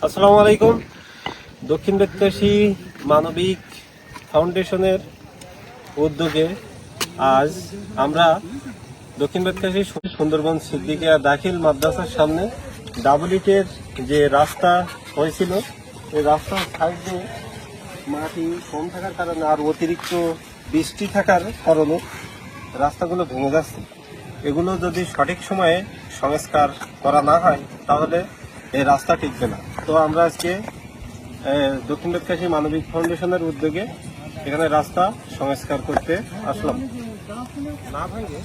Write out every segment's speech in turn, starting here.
আসসালামু আলাইকুম। দক্ষিণ বেতকাশী মানবিক ফাউন্ডেশনের উদ্যোগে আজ আমরা দক্ষিণ বেতকাশী সুন্দরবন সিদ্দিকিয়া দাখিল মাদ্রাসার সামনে ডাবল ইটের যে রাস্তা হয়েছিল, এই রাস্তার সাইডে মাটি কম থাকার কারণে আর অতিরিক্ত বৃষ্টি থাকার কারণে রাস্তাগুলো ভেঙে যাচ্ছে। এগুলো যদি সঠিক সময়ে সংস্কার করা না হয় তাহলে এই রাস্তা টিকবে না। তো আমরা আজকে দক্ষিণ বেতকাশী মানবিক ফাউন্ডেশনের উদ্যোগে এখানে রাস্তা সংস্কার করতে আসলাম। না ভাঙে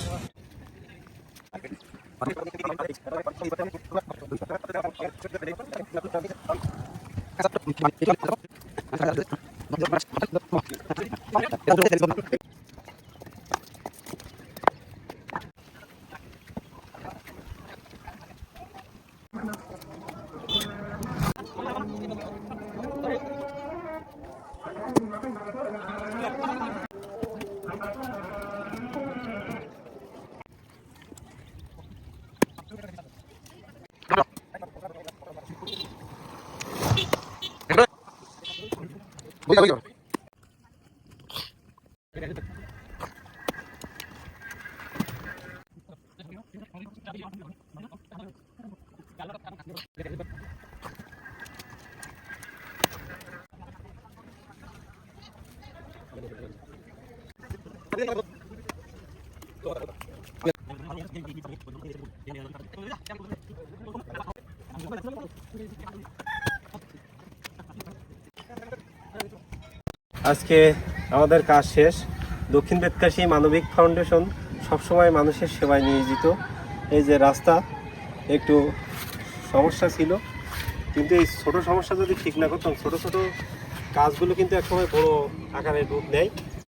আজকে আমাদের কাজ শেষ। দক্ষিণ বেতকাশী মানবিক ফাউন্ডেশন সবসময় মানুষের সেবায় নিয়োজিত। এই যে রাস্তা একটু সমস্যা ছিল, কিন্তু এই ছোট সমস্যা যদি ঠিক না করতাম, ছোট ছোট কাজগুলো কিন্তু একসময় বড় আকারে রূপ নেয়।